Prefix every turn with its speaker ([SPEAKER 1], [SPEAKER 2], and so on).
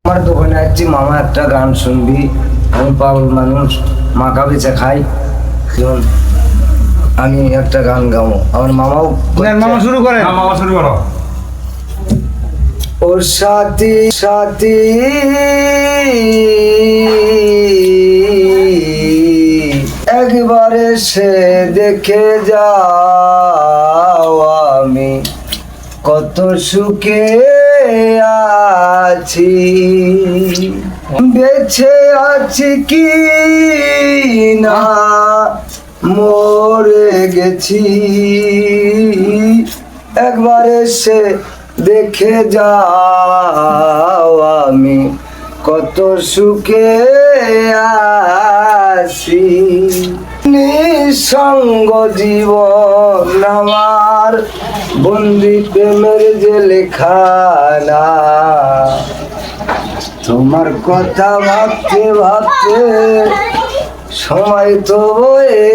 [SPEAKER 1] আমার দোকানে আসছি, মামা একটা গান শুনবি। আমি পাগল মানুষ, মাখা বেচে খাই, যেমন আমি একটা গান গাবো। আমার মামাও
[SPEAKER 2] মামা শুরু করে।
[SPEAKER 3] মামা শুরু করো।
[SPEAKER 1] ও সাথী সাথী একবার এসে দেখে যাও আমি কত সুখে আছি, বেঁচে আছি কি না মরে গেছি, একবার এসে দেখে যাও আমি কত সুখে আছি। নিঃসঙ্গ জীবন আমার বন্দি প্রেমের জেলখানা, তোমার কথা ভাবতে ভাবতে সময় তো বয়ে